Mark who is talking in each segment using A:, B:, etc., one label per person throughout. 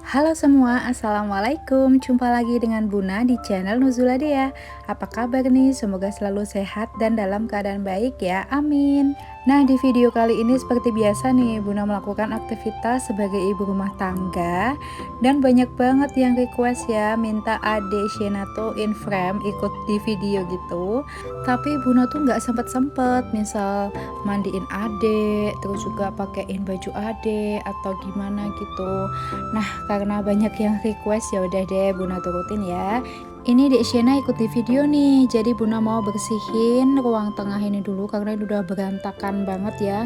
A: Halo semua, Assalamualaikum. Jumpa lagi dengan Buna di channel Nuzula Dea. Apa kabar nih? Semoga selalu sehat dan dalam keadaan baik ya, amin. Nah, di video kali ini seperti biasa nih, Buna melakukan aktivitas sebagai ibu rumah tangga. Dan banyak banget yang request ya, minta Ade Shena tuh in frame ikut di video gitu. Tapi Buna tuh nggak sempet-sempet, misal mandiin Ade, terus juga pakein baju Ade atau gimana gitu. Nah, karena banyak yang request ya udah deh Buna turutin ya. Ini Dek Shena ikut di video nih. Jadi Buna mau bersihin ruang tengah ini dulu karena ini udah berantakan banget ya.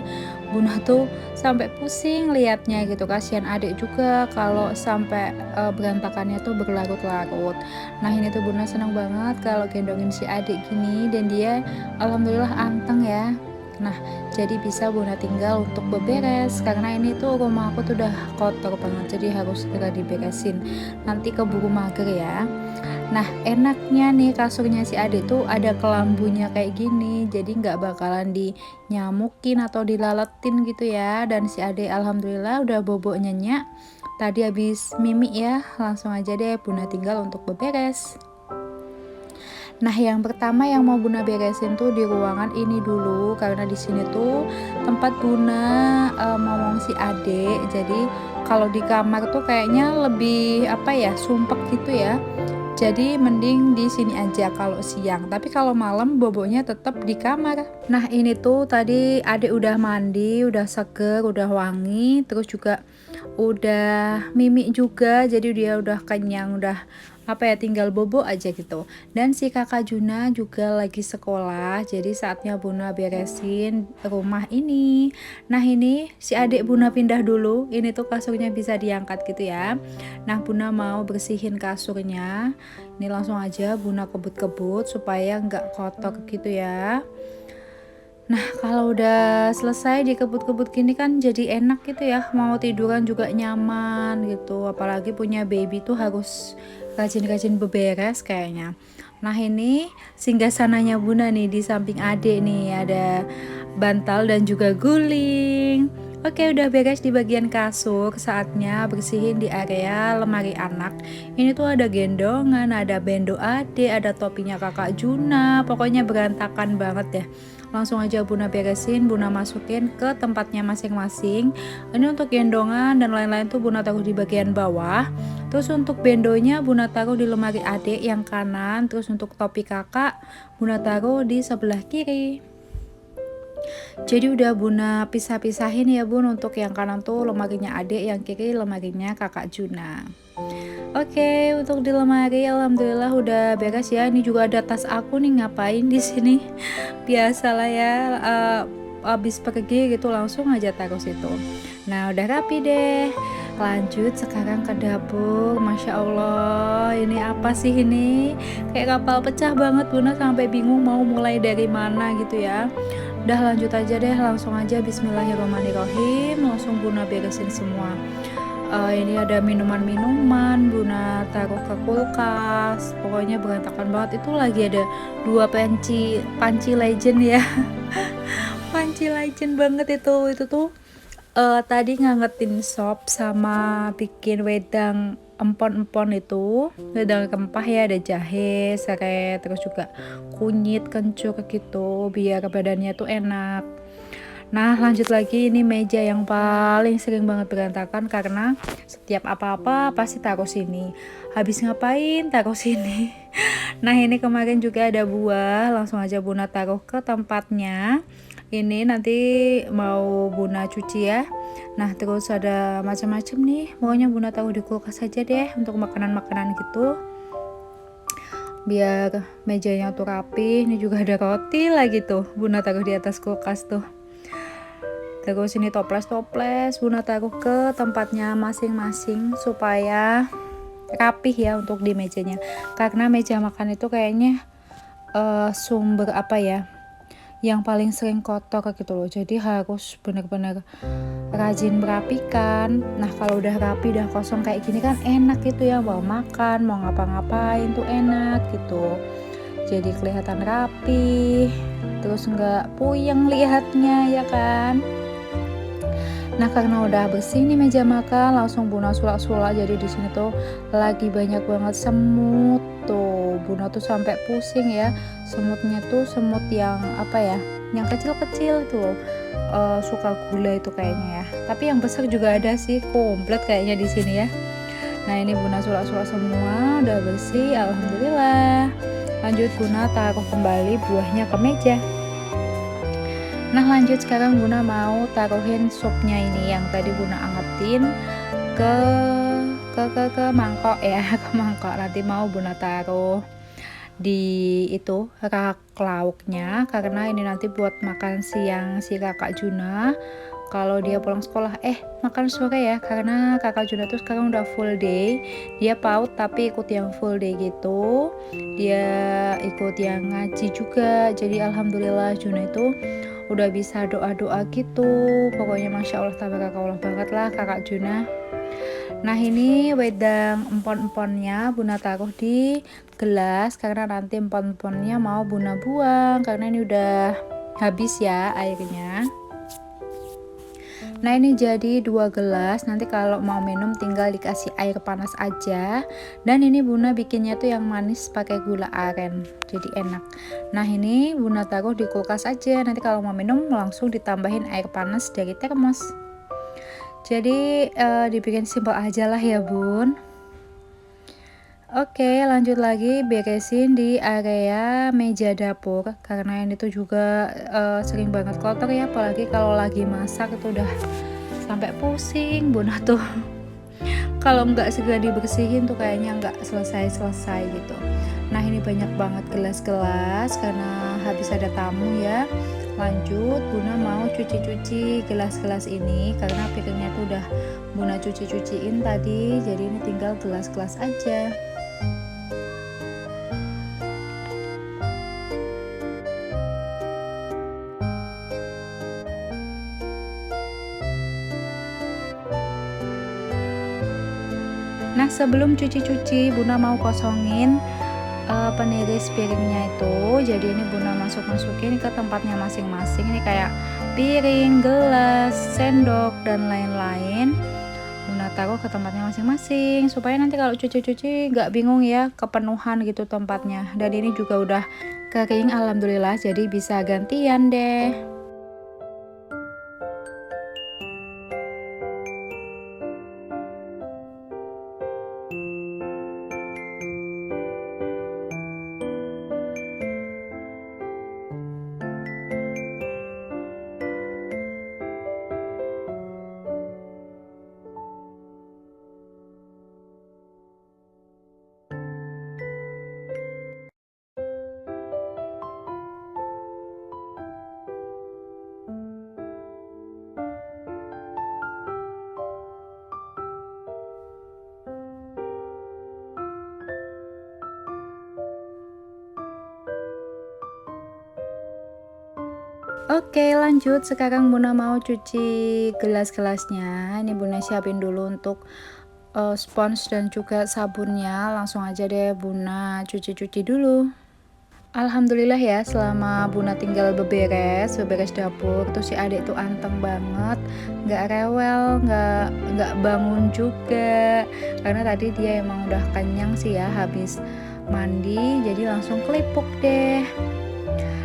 A: Buna tuh sampai pusing liatnya gitu. Kasihan adik juga kalau sampai berantakannya tuh berlarut-larut. Nah, ini tuh Buna seneng banget kalau gendongin si adik gini dan dia alhamdulillah anteng ya. Nah, jadi bisa Buna tinggal untuk beberes karena ini tuh rumah aku tuh udah kotor banget, jadi harus segera diberesin, nanti keburu mager ya. Nah, enaknya nih kasurnya si adik tuh ada kelambunya kayak gini, jadi nggak bakalan dinyamukin atau dilaletin gitu ya. Dan si adik alhamdulillah udah bobok nyenyak, tadi habis mimi ya. Langsung aja deh Buna tinggal untuk beberes. Nah, yang pertama yang mau Buna beresin tuh di ruangan ini dulu karena di sini tuh tempat Buna ngomong si Ade. Jadi kalau di kamar tuh kayaknya lebih apa ya, sumpek gitu ya. Jadi mending di sini aja kalau siang. Tapi kalau malam boboknya tetap di kamar. Nah, ini tuh tadi Ade udah mandi, udah seger, udah wangi, terus juga udah mimik juga. Jadi dia udah kenyang, udah apa ya, tinggal bobo aja gitu. Dan si kakak Juna juga lagi sekolah, jadi saatnya Buna beresin rumah ini. Nah, ini si adik Buna pindah dulu, ini tuh kasurnya bisa diangkat gitu ya. Nah, Buna mau bersihin kasurnya, ini langsung aja Buna kebut-kebut supaya nggak kotor gitu ya. Nah, kalau udah selesai dikebut-kebut gini kan jadi enak gitu ya, mau tiduran juga nyaman gitu. Apalagi punya baby tuh harus rajin-rajin beberes kayaknya. Nah, ini singgah sananya Buna nih di samping adik nih, ada bantal dan juga guling. Oke, udah beres di bagian kasur, saatnya bersihin di area lemari anak. Ini tuh ada gendongan, ada bendo adik, ada topinya kakak Juna, pokoknya berantakan banget ya. Langsung aja Buna beresin, Buna masukin ke tempatnya masing-masing. Ini untuk gendongan dan lain-lain tuh Buna taruh di bagian bawah. Terus untuk bendonya Buna taruh di lemari adik yang kanan. Terus untuk topi kakak Buna taruh di sebelah kiri. Jadi udah Buna pisah-pisahin ya Bun, untuk yang kanan tuh lemarinya adik, yang kiri lemarinya kakak Juna. Oke, untuk di lemari alhamdulillah udah beres ya. Ini juga ada tas aku nih, ngapain di sini? Biasalah ya, habis pergi gitu langsung aja taruh situ. Nah, udah rapi deh. Lanjut sekarang ke dapur. Masya Allah, ini apa sih ini? Kayak kapal pecah banget, Buna sampai bingung mau mulai dari mana gitu ya. Udah lanjut aja deh, langsung aja bismillahirrahmanirrahim. Langsung Buna beresin semua. Ini ada minuman-minuman, Buna taruh ke kulkas. Pokoknya berantakan banget. Itu lagi ada 2 panci legend ya. Panci legend banget itu tuh tadi ngangetin sop sama bikin wedang empon-empon, itu wedang rempah ya, ada jahe, serai, terus juga kunyit, kencur gitu biar badannya tuh enak. Nah, lanjut lagi, ini meja yang paling sering banget berantakan karena setiap apa-apa pasti taruh sini. Habis ngapain taruh sini. Nah, ini kemarin juga ada buah, langsung aja Buna taruh ke tempatnya. Ini nanti mau Buna cuci ya. Nah, terus ada macam-macam nih, pokoknya Buna taruh di kulkas aja deh untuk makanan-makanan gitu, biar mejanya tuh rapi. Ini juga ada roti lagi tuh, Buna taruh di atas kulkas tuh. Terus ini toples-toples Buna taruh ke tempatnya masing-masing supaya rapih ya untuk di mejanya. Karena meja makan itu kayaknya sumber apa ya, yang paling sering kotor gitu loh. Jadi harus benar-benar rajin merapikan. Nah, kalau udah rapi, udah kosong kayak gini kan enak gitu ya, mau makan, mau ngapa-ngapain tuh enak gitu. Jadi kelihatan rapi, terus nggak puyeng lihatnya ya kan. Nah, karena udah bersih nih meja makan, langsung Buna sulak-sulak. Jadi di sini tuh lagi banyak banget semut tuh. Buna tuh sampai pusing ya. Semutnya tuh semut yang apa ya? Yang kecil-kecil tuh loh. Suka gula itu kayaknya ya. Tapi yang besar juga ada sih, komplit kayaknya di sini ya. Nah, ini Buna sulak-sulak semua, udah bersih, alhamdulillah. Lanjut Buna taruh kembali buahnya ke meja. Nah, lanjut sekarang Buna mau taruhin supnya ini yang tadi Buna angetin ke ke mangkok ya, ke mangkok. Nanti mau Buna taruh di itu rak lauknya karena ini nanti buat makan siang si kakak Juna kalau dia pulang sekolah. Makan sore ya, karena kakak Juna tuh sekarang udah full day. Dia PAUD tapi ikut yang full day gitu. Dia ikut yang ngaji juga. Jadi alhamdulillah Juna itu udah bisa doa-doa gitu. Pokoknya masya Allah tabarakallah banget lah kakak Juna. Nah, ini wedang empon-emponnya Buna taruh di gelas karena nanti empon-emponnya mau Buna buang karena ini udah habis ya airnya. Nah, ini jadi 2 gelas, nanti kalau mau minum tinggal dikasih air panas aja. Dan ini Buna bikinnya tuh yang manis pakai gula aren, jadi enak. Nah, ini Buna taruh di kulkas aja, nanti kalau mau minum langsung ditambahin air panas dari termos. Jadi dibikin simpel aja lah ya Bun. Oke, lanjut lagi beresin di area meja dapur karena ini tuh juga sering banget kotor ya, apalagi kalau lagi masak itu udah sampai pusing Bunda tuh. Kalau nggak segera dibersihin tuh kayaknya nggak selesai-selesai gitu. Nah, ini banyak banget gelas-gelas karena habis ada tamu ya. Lanjut Buna mau cuci-cuci gelas-gelas ini karena piringnya tuh udah Buna cuci-cuciin tadi, jadi ini tinggal gelas-gelas aja. Nah, sebelum cuci-cuci Buna mau kosongin peniris piringnya itu. Jadi ini Buna masukin ke tempatnya masing-masing. Ini kayak piring, gelas, sendok dan lain-lain. Buna taruh ke tempatnya masing-masing supaya nanti kalau cuci-cuci nggak bingung ya kepenuhan gitu tempatnya. Dan ini juga udah kering alhamdulillah, jadi bisa gantian deh. Oke, lanjut sekarang Buna mau cuci gelas-gelasnya. Ini Buna siapin dulu untuk spons dan juga sabunnya. Langsung aja deh Buna cuci-cuci dulu. Alhamdulillah ya, selama Buna tinggal beberes dapur tuh si adik tuh anteng banget, nggak rewel, nggak bangun juga karena tadi dia emang udah kenyang sih ya habis mandi, jadi langsung kelipuk deh.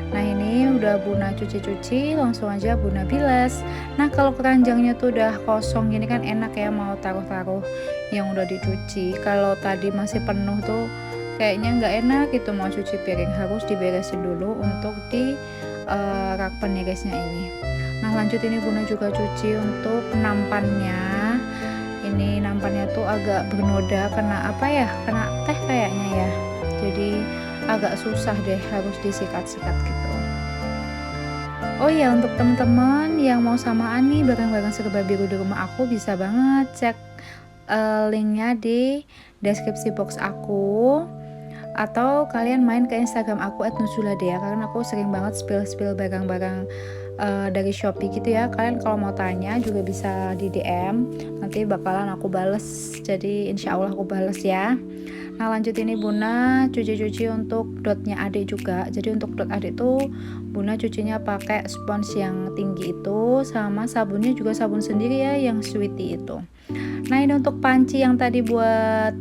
A: Nah, ini udah Buna cuci-cuci, langsung aja Buna bilas. Nah, kalau keranjangnya tuh udah kosong gini kan enak ya mau taruh-taruh yang udah dicuci. Kalau tadi masih penuh tuh kayaknya nggak enak gitu mau cuci piring, harus diberesin dulu untuk di rak penirisnya ini. Nah, lanjut ini Buna juga cuci untuk nampannya. Ini nampannya tuh agak bernoda kena apa ya, kena teh kayaknya ya, jadi agak susah deh, harus disikat-sikat gitu. Oh ya, untuk teman-teman yang mau samaan nih barang-barang serba biru di rumah aku, bisa banget cek linknya di deskripsi box aku, atau kalian main ke Instagram aku @nuzuladea karena aku sering banget spill barang-barang dari Shopee gitu ya. Kalian kalau mau tanya juga bisa di DM, nanti bakalan aku bales, jadi insya Allah aku bales ya. Nah lanjut, ini Bunda cuci-cuci untuk dotnya adik juga. Jadi untuk dot adik tuh Bunda cucinya pakai spons yang tinggi itu, sama sabunnya juga sabun sendiri ya yang sweetie itu. Nah ini untuk panci yang tadi buat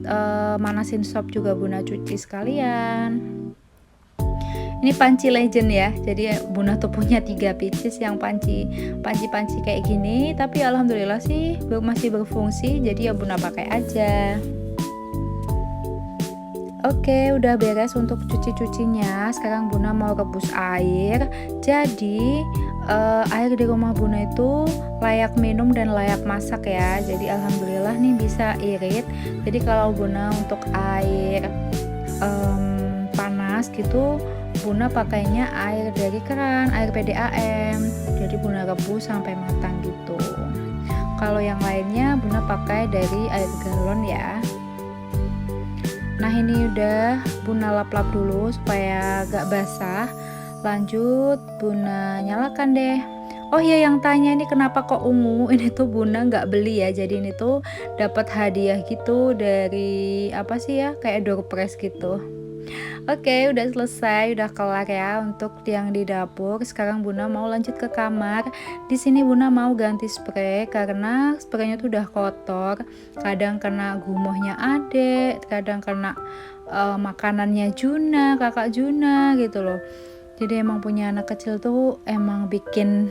A: manasin sop juga Bunda cuci sekalian. Ini panci legend ya, jadi Bunda tuh punya 3 pieces yang panci kayak gini, tapi alhamdulillah sih masih berfungsi, jadi ya Bunda pakai aja. Oke, udah beres untuk cuci-cucinya. Sekarang Bunda mau rebus air. Jadi air di rumah Bunda itu layak minum dan layak masak ya. Jadi alhamdulillah nih bisa irit. Jadi kalau Bunda untuk air panas gitu, Bunda pakainya air dari keran, air PDAM. Jadi Bunda rebus sampai matang gitu. Kalau yang lainnya Bunda pakai dari air galon ya. Nah ini udah Bunda lap-lap dulu supaya gak basah. Lanjut Bunda nyalakan deh. Oh iya, yang tanya ini kenapa kok ungu, ini tuh Bunda nggak beli ya, jadi ini tuh dapat hadiah gitu dari apa sih ya, kayak door prize gitu. Oke, udah selesai, udah kelar ya untuk yang di dapur. Sekarang Bunda mau lanjut ke kamar. Di sini Bunda mau ganti spray karena spraynya tuh udah kotor. Kadang kena gumohnya Adek, kadang kena makanannya Juna, kakak Juna gitu loh. Jadi emang punya anak kecil tuh emang bikin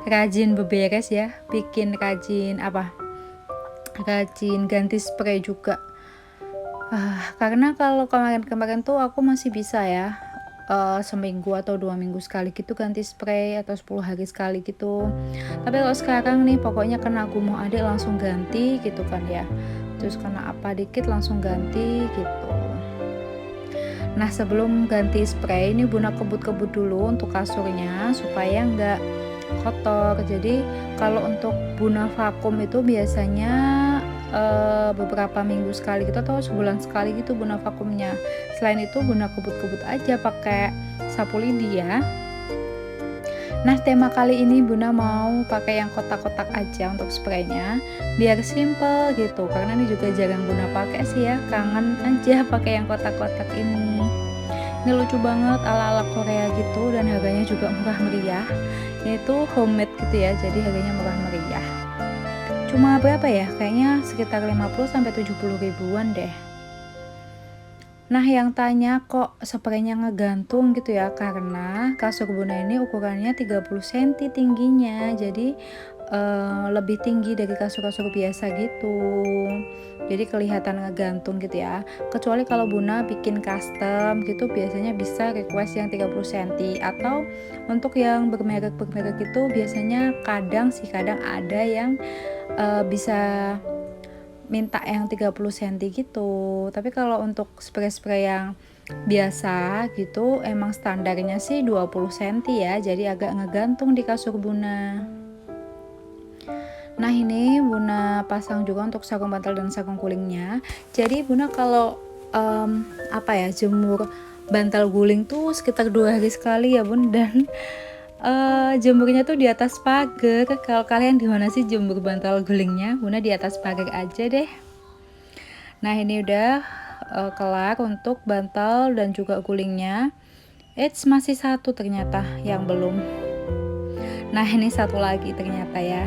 A: rajin beberes ya, bikin rajin ganti spray juga. Karena kalau kemarin-kemarin tuh aku masih bisa ya seminggu atau 2 minggu sekali gitu ganti spray, atau 10 hari sekali gitu. Tapi kalau sekarang nih pokoknya kena gumoh adik langsung ganti gitu kan ya, terus kena apa dikit langsung ganti gitu. Nah sebelum ganti spray ini Bunda kebut-kebut dulu untuk kasurnya supaya nggak kotor. Jadi kalau untuk Bunda vakum itu biasanya beberapa minggu sekali gitu atau sebulan sekali gitu Bunda vakumnya. Selain itu Bunda kebut-kebut aja pakai sapu lidi ya. Nah tema kali ini Bunda mau pakai yang kotak-kotak aja untuk spraynya biar simple gitu, karena ini juga jarang Bunda pakai sih ya, kangen aja pakai yang kotak-kotak ini. Ini lucu banget ala-ala Korea gitu dan harganya juga murah meriah. Ini tuh homemade gitu ya, jadi harganya murah meriah. Cuma berapa ya? Kayaknya sekitar 50-70 ribuan deh. Nah yang tanya kok spraynya ngegantung gitu ya, karena kasur Bunda ini ukurannya 30 cm tingginya, jadi lebih tinggi dari kasur-kasur biasa gitu, jadi kelihatan ngegantung gitu ya. Kecuali kalau Bunda bikin custom gitu biasanya bisa request yang 30 cm, atau untuk yang bermerek itu biasanya kadang ada yang bisa minta yang 30 cm gitu. Tapi kalau untuk spray-spray yang biasa gitu emang standarnya sih 20 cm ya, jadi agak ngegantung di kasur Bunda. Nah ini Bunda pasang juga untuk sarung bantal dan sarung gulingnya. Jadi Bunda kalau jemur bantal guling tuh sekitar 2 hari sekali ya Bun, dan jemurnya tuh di atas pagar. Kalau kalian di mana sih jemur bantal gulingnya? Bunda di atas pagar aja deh. Nah ini udah kelar untuk bantal dan juga gulingnya. Masih satu ternyata yang belum. Nah ini satu lagi ternyata ya.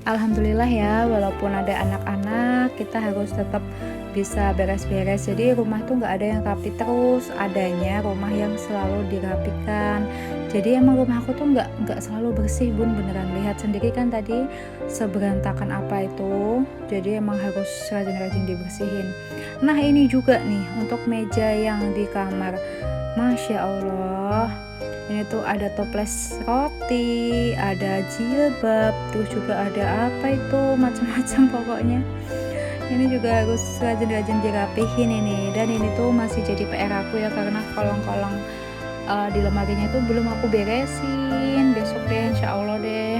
A: Alhamdulillah ya, walaupun ada anak-anak kita harus tetap bisa beres-beres. Jadi rumah tuh nggak ada yang rapi terus, adanya rumah yang selalu dirapikan. Jadi emang rumah aku tuh nggak selalu bersih Bun, beneran lihat sendiri kan tadi seberantakan apa itu. Jadi emang harus rajin-rajin dibersihin. Nah ini juga nih untuk meja yang di kamar, Masya Allah. Ini tuh ada toples roti, ada jilbab, terus juga ada apa itu macam-macam pokoknya. Ini juga harus rajin-rajin dirapihin ini, dan ini tuh masih jadi PR aku ya, karena kolong-kolong di lemarinya tuh belum aku beresin. Besok deh insya Allah deh.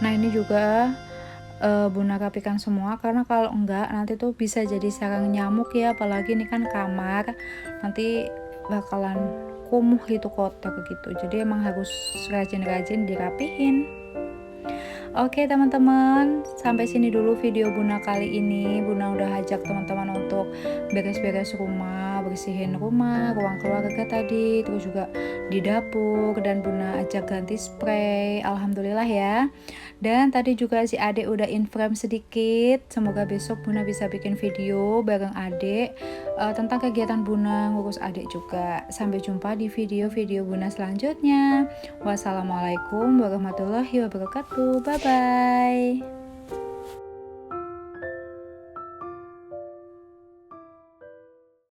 A: Nah ini juga Bunda rapikan semua, karena kalau enggak nanti tuh bisa jadi sarang nyamuk ya, apalagi ini kan kamar, nanti bakalan kumuh gitu, kotor gitu. Jadi emang harus rajin-rajin dirapihin. Oke teman-teman, sampai sini dulu video Bunda kali ini. Bunda udah ajak teman-teman untuk beres-beres rumah, bersihin rumah, ruang keluarga tadi, terus juga di dapur, dan Bunda ajak ganti spray. Alhamdulillah ya. Dan tadi juga si adek udah in-frame sedikit. Semoga besok Bunda bisa bikin video bareng adek tentang kegiatan Bunda ngurus adek juga. Sampai jumpa di video-video Bunda selanjutnya. Wassalamualaikum warahmatullahi wabarakatuh. Bye bye.